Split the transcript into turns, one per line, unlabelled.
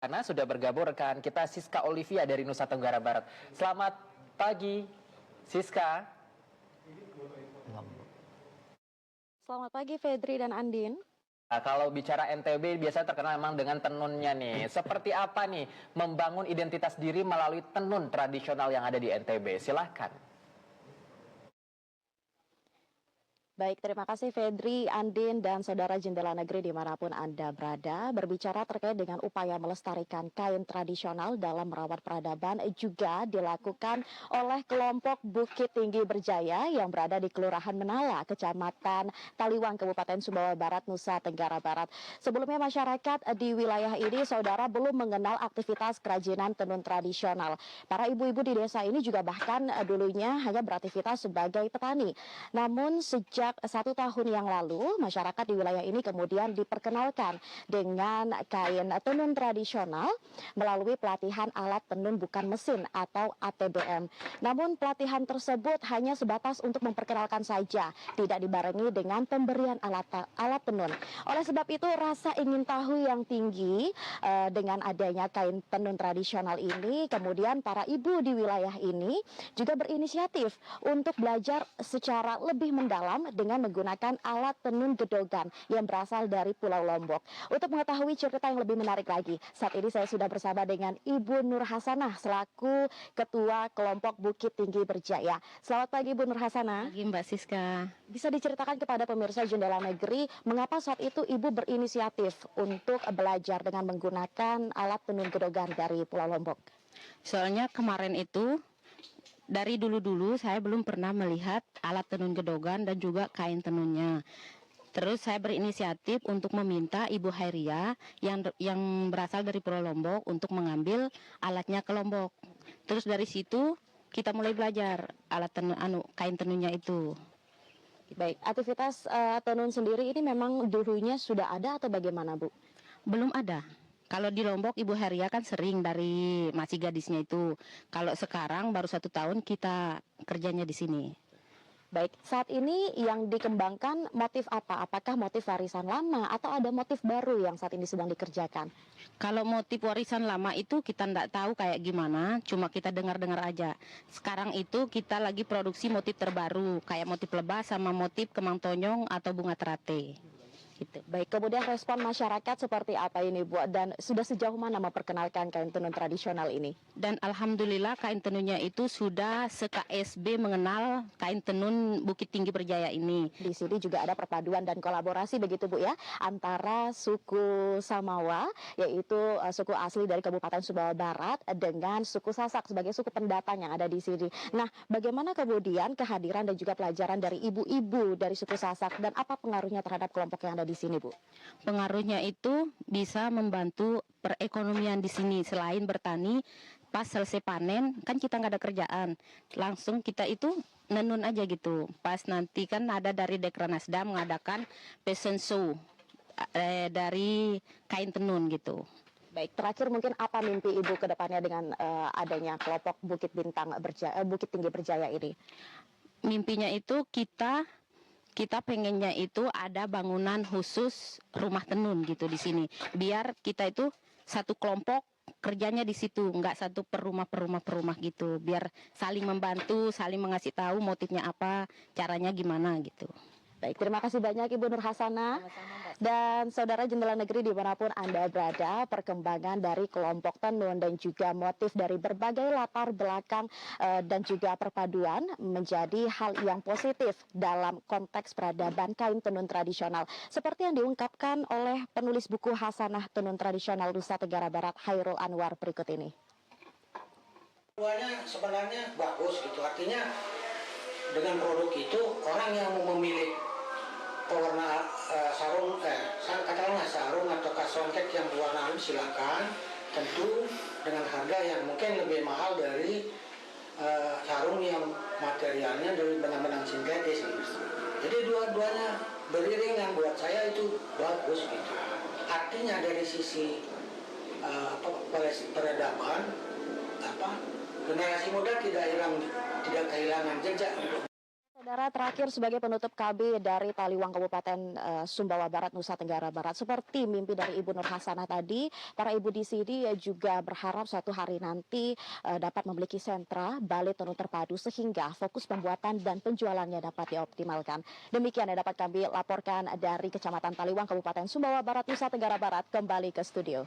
Karena sudah bergabung rekan kita Siska Olivia dari Nusa Tenggara Barat. Selamat pagi, Siska.
Selamat pagi, Fedri dan Andin.
Nah, kalau bicara NTB biasanya terkenal memang dengan tenunnya nih. Seperti apa nih membangun identitas diri melalui tenun tradisional yang ada di NTB? Silahkan.
Baik, terima kasih Fedri, Andin, dan Saudara Jendela Negeri dimanapun Anda berada. Berbicara terkait dengan upaya melestarikan kain tradisional dalam merawat peradaban juga dilakukan oleh kelompok Bukit Tinggi Berjaya yang berada di Kelurahan Menala, Kecamatan Taliwang, Kabupaten Sumbawa Barat, Nusa Tenggara Barat. Sebelumnya masyarakat di wilayah ini, Saudara, belum mengenal aktivitas kerajinan tenun tradisional. Para ibu-ibu di desa ini juga bahkan dulunya hanya beraktivitas sebagai petani. Namun sejak 1 tahun yang lalu, masyarakat di wilayah ini kemudian diperkenalkan dengan kain tenun tradisional melalui pelatihan alat tenun bukan mesin atau ATBM. Namun pelatihan tersebut hanya sebatas untuk memperkenalkan saja, tidak dibarengi dengan pemberian alat tenun. Oleh sebab itu rasa ingin tahu yang tinggi dengan adanya kain tenun tradisional ini, kemudian para ibu di wilayah ini juga berinisiatif untuk belajar secara lebih mendalam dengan menggunakan alat tenun gedogan yang berasal dari Pulau Lombok. Untuk mengetahui cerita yang lebih menarik lagi, saat ini saya sudah bersama dengan Ibu Nur Hasanah selaku Ketua Kelompok Bukit Tinggi Berjaya. Selamat pagi Ibu Nur Hasanah.
Pagi Mbak Siska.
Bisa diceritakan kepada pemirsa Jendela Negeri mengapa saat itu Ibu berinisiatif untuk belajar dengan menggunakan alat tenun gedogan dari Pulau Lombok?
Soalnya kemarin itu dari dulu-dulu saya belum pernah melihat alat tenun gedogan dan juga kain tenunnya. Terus saya berinisiatif untuk meminta Ibu Hairia yang berasal dari Pulau Lombok untuk mengambil alatnya ke Lombok. Terus dari situ kita mulai belajar alat tenun kain tenunnya itu.
Baik, aktivitas tenun sendiri ini memang dulunya sudah ada atau bagaimana, Bu?
Belum ada. Kalau di Lombok Ibu Heria kan sering dari masih gadisnya itu. Kalau sekarang baru 1 tahun kita kerjanya di sini.
Baik, saat ini yang dikembangkan motif apa? Apakah motif warisan lama atau ada motif baru yang saat ini sedang dikerjakan?
Kalau motif warisan lama itu kita tidak tahu kayak gimana, cuma kita dengar-dengar aja. Sekarang itu kita lagi produksi motif terbaru, kayak motif lebah sama motif kemang tonyong atau bunga terate.
Gitu. Baik, kemudian respon masyarakat seperti apa ini Bu? Dan sudah sejauh mana memperkenalkan kain tenun tradisional ini?
Dan alhamdulillah kain tenunnya itu sudah se-KSB mengenal kain tenun Bukit Tinggi Berjaya ini.
Di sini juga ada perpaduan dan kolaborasi begitu Bu ya, antara suku Samawa, yaitu suku asli dari Kabupaten Sumbawa Barat, dengan suku Sasak sebagai suku pendatang yang ada di sini. Nah, bagaimana kemudian kehadiran dan juga pelajaran dari ibu-ibu dari suku Sasak dan apa pengaruhnya terhadap kelompok yang ada di sini, Bu?
Pengaruhnya itu bisa membantu perekonomian di sini. Selain bertani, pas selesai panen kan kita nggak ada kerjaan, langsung kita itu nenun aja gitu. Pas nanti kan ada dari Dekranasda mengadakan fashion show dari kain tenun gitu.
Baik, terakhir mungkin apa mimpi Ibu ke depannya dengan adanya kelompok Bukit Bukit Tinggi Berjaya ini?
Mimpinya itu kita pengennya itu ada bangunan khusus rumah tenun gitu di sini. Biar kita itu satu kelompok kerjanya di situ, nggak satu per rumah gitu. Biar saling membantu, saling mengasih tahu motifnya apa, caranya gimana gitu.
Baik, terima kasih banyak Ibu Nur Hasanah. Dan Saudara Jendela Negeri dimanapun Anda berada, perkembangan dari kelompok tenun dan juga motif dari berbagai latar belakang dan juga perpaduan menjadi hal yang positif dalam konteks peradaban kain tenun tradisional. Seperti yang diungkapkan oleh penulis buku Hasanah Tenun Tradisional Nusa Tenggara Barat, Hairul Anwar berikut ini.
Keduanya sebenarnya bagus gitu, artinya dengan produk itu orang yang mau memilih pewarna katakanlah sarung atau kasongket yang berwarna alam silakan, tentu dengan harga yang mungkin lebih mahal dari sarung yang materialnya dari benang-benang sintetis gitu. Jadi dua-duanya beriringan, buat saya itu bagus gitu. Artinya dari sisi peradaban, generasi muda tidak kehilangan jejak.
Saudara, terakhir sebagai penutup KB dari Taliwang Kabupaten Sumbawa Barat, Nusa Tenggara Barat. Seperti mimpi dari Ibu Nur Hasanah tadi, para ibu di sini juga berharap suatu hari nanti dapat memiliki sentra balai tenun terpadu sehingga fokus pembuatan dan penjualannya dapat dioptimalkan. Demikian yang dapat kami laporkan dari Kecamatan Taliwang Kabupaten Sumbawa Barat, Nusa Tenggara Barat. Kembali ke studio.